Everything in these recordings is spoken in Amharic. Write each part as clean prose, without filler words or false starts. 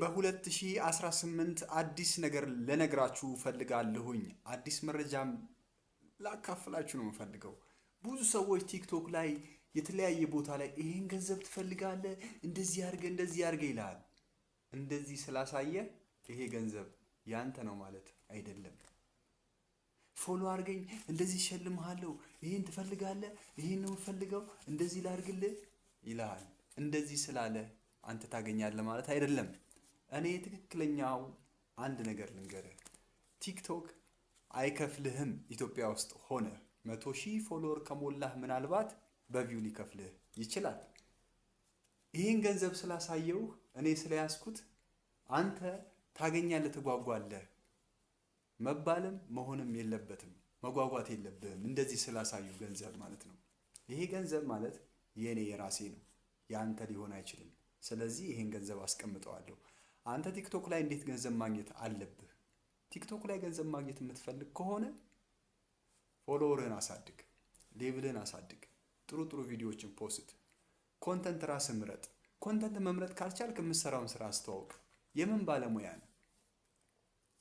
በ2018 አዲስ ነገር ልነግራችሁ ፈልጋለሁኝ። አዲስ መረጃም ላካፍላችሁ ነው የምፈልገው። ብዙ ሰዎች ቲክቶክ ላይ የተለያየ ቦታ ላይ ይሄን ገንዘብ ትፈልጋለህ፣ እንደዚህ አድርገህ ይላል። እንደዚህ ስላሳየ ይሄ ገንዘብ ያንተ ነው ማለት አይደለም። ፎሎ አድርገኝ፣ እንደዚህ ሸልምሃለሁ፣ ይሄን ትፈልጋለህ፣ ይሄን ነው የምፈልገው፣ እንደዚህ ላድርግልህ ይላል። እንደዚህ ስላለ አንተ ታገኛለህ ማለት አይደለም። እኔ ትክክለኛው አንድ ነገር ልንገርህ፣ ቲክቶክ አይከፍልህም። ኢትዮጵያ ውስጥ ሆነ 100,000 ፎሎወር ከሞላህ ምናልባት በቪው ሊከፍልህ ይችላል። ይህን ገንዘብ ስላሳየው እኔ ስለያዝኩት አንተ ታገኛለህ፣ ትጓጓለህ መባልም መሆንም የለበትም። መጓጓት የለብህም እንደዚህ ስላሳዩ ገንዘብ ማለት ነው። ይሄ ገንዘብ ማለት የኔ የራሴ ነው፣ ያንተ ሊሆን አይችልም። ስለዚህ ይሄን ገንዘብ አስቀምጠዋለሁ። አንተ ቲክቶክ ላይ እንዴት ገንዘብ ማግኘት አለብህ? ቲክቶክ ላይ ገንዘብ ማግኘት የምትፈልግ ከሆነ ፎሎወርህን አሳድግ፣ ሌቭልህን አሳድግ፣ ጥሩ ቪዲዮዎችን ፖስት፣ ኮንተንት ራስህ ምረጥ። ኮንተንት መምረጥ ካልቻልክ የምትሰራውን ስራ አስተዋውቅ። የምን ባለሙያ ነህ?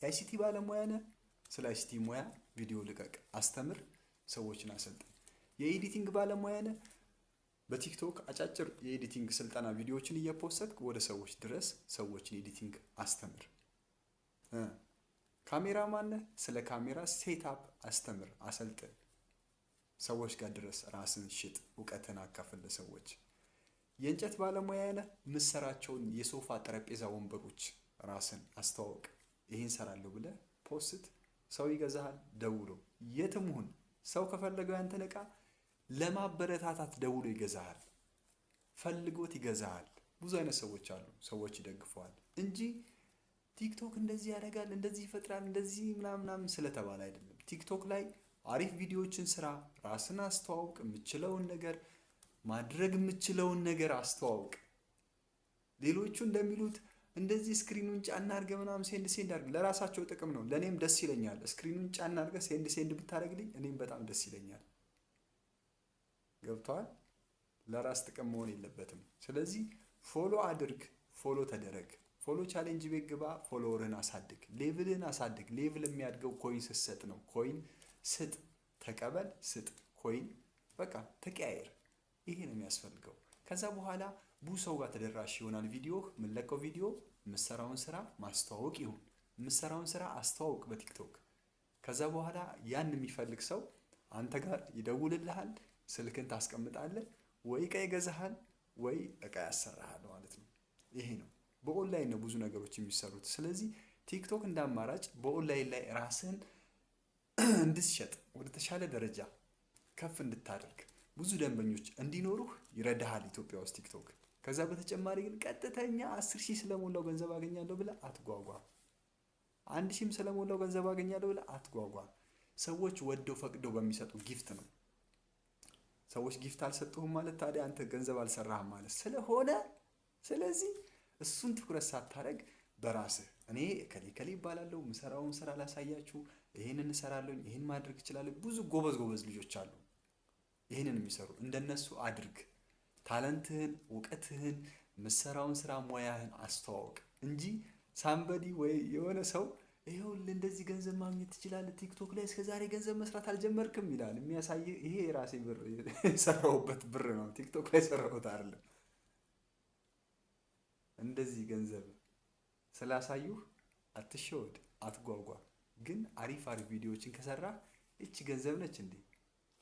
የአይሲቲ ባለሙያ ነህ? ስለ አይሲቲ ሙያ ቪዲዮ ልቀቅ፣ አስተምር፣ ሰዎችን አሰልጥን። የኤዲቲንግ ባለሙያ ነህ? በቲክቶክ አጫጭር የኤዲቲንግ ስልጠና ቪዲዮዎችን እየፖስትክ ወደ ሰዎች ድረስ ሰዎችን ኤዲቲንግ አስተምር። ካሜራማን ነህ? ስለ ካሜራ ሴትአፕ አስተምር፣ አሰልጥን፣ ሰዎች ጋር ድረስ ራስን ሽጥ፣ እውቀትን አካፍል ለሰዎች። የእንጨት ባለሙያ ነህ? ምሰራቸውን የሶፋ ጠረጴዛ ወንበሮች ራስን አስተዋውቅ። ይሄን ሰራለሁ ብለህ ፖስት፣ ሰው ይገዛሃል። ደውሎ የትም ሁን ሰው ከፈለገው ያንተን ዕቃ ለማበረታታት ደውሎ ይገዛሃል። ፈልጎት ይገዛሃል። ብዙ አይነት ሰዎች አሉ፣ ሰዎች ይደግፈዋል እንጂ ቲክቶክ እንደዚህ ያደርጋል፣ እንደዚህ ይፈጥራል፣ እንደዚህ ምናምን ስለተባለ አይደለም። ቲክቶክ ላይ አሪፍ ቪዲዮዎችን ስራ፣ ራስን አስተዋውቅ፣ የምችለውን ነገር ማድረግ የምችለውን ነገር አስተዋውቅ። ሌሎቹ እንደሚሉት እንደዚህ ስክሪኑን ጫና አድርገህ ምናምን ሴንድ አድርግ፣ ለራሳቸው ጥቅም ነው። ለኔም ደስ ይለኛል። ስክሪኑን ጫና አድርገህ ሴንድ ብታደርግልኝ እኔም በጣም ደስ ይለኛል። ገብቷል? ለራስ ጥቅም መሆን የለበትም። ስለዚህ ፎሎ አድርግ፣ ፎሎ ተደረግ፣ ፎሎ ቻሌንጅ ቤት ግባ፣ ፎሎወርህን አሳድግ፣ ሌቭልህን አሳድግ። ሌቭል የሚያድገው ኮይን ስትሰጥ ነው። ኮይን ስጥ፣ ተቀበል፣ ስጥ፣ ኮይን በቃ ተቀያየር። ይሄ ነው የሚያስፈልገው። ከዛ በኋላ ብዙ ሰው ጋር ተደራሽ ይሆናል። ቪዲዮህ የምንለቀው ቪዲዮ የምሰራውን ስራ ማስተዋወቅ ይሁን። የምሰራውን ስራ አስተዋውቅ በቲክቶክ። ከዛ በኋላ ያን የሚፈልግ ሰው አንተ ጋር ይደውልልሃል። ስልክን ታስቀምጣለህ፣ ወይ እቃ ይገዛሃል ወይ እቃ ያሰራሃል ማለት ነው። ይሄ ነው። በኦንላይን ነው ብዙ ነገሮች የሚሰሩት። ስለዚህ ቲክቶክ እንደ አማራጭ በኦንላይን ላይ ራስህን እንድትሸጥ፣ ወደ ተሻለ ደረጃ ከፍ እንድታደርግ፣ ብዙ ደንበኞች እንዲኖሩህ ይረዳሃል ኢትዮጵያ ውስጥ ቲክቶክ። ከዛ በተጨማሪ ግን ቀጥተኛ 10,000 ስለሞላው ገንዘብ አገኛለሁ ብለህ አትጓጓ። 1,000 ስለሞላው ገንዘብ አገኛለሁ ብለህ አትጓጓ። ሰዎች ወደው ፈቅደው በሚሰጡ ጊፍት ነው። ሰዎች ጊፍት አልሰጡህም ማለት ታዲያ አንተ ገንዘብ አልሰራህም ማለት ስለሆነ፣ ስለዚህ እሱን ትኩረት ሳታደርግ በራስህ እኔ ከሌ ይባላለሁ፣ ምሰራውን ስራ ላሳያችሁ፣ ይሄንን እንሰራለሁ፣ ይሄን ማድረግ እችላለሁ። ብዙ ጎበዝ ልጆች አሉ ይሄንን የሚሰሩ። እንደነሱ አድርግ። ታለንትህን፣ እውቀትህን፣ ምሰራውን ስራ ሙያህን አስተዋውቅ እንጂ ሳምበዲ ወይ የሆነ ሰው ይኸውልህ እንደዚህ ገንዘብ ማግኘት ትችላለህ ቲክቶክ ላይ እስከዛሬ ገንዘብ መስራት አልጀመርክም ይላል። የሚያሳይህ ይሄ የራሴ ብር የሰራሁበት ብር ነው፣ ቲክቶክ ላይ ሰራሁት አይደለም። እንደዚህ ገንዘብ ስላሳዩህ አትሸወድ፣ አትጓጓ። ግን አሪፍ ቪዲዮዎችን ከሰራህ እቺ ገንዘብ ነች እንዴ?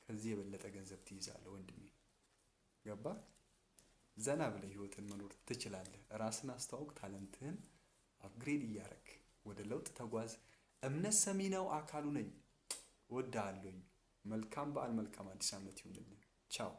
ከዚህ የበለጠ ገንዘብ ትይዛለህ ወንድሜ። ገባ? ዘና ብለህ ህይወትን መኖር ትችላለህ። ራስን አስተዋውቅ፣ ታለንትህን አፕግሬድ እያረግ ወደ ለውጥ ተጓዝ። እምነት ሰሚ ነው አካሉ ነኝ። ወዳለሁኝ። መልካም በዓል፣ መልካም አዲስ ዓመት ይሁንልህ። ቻው።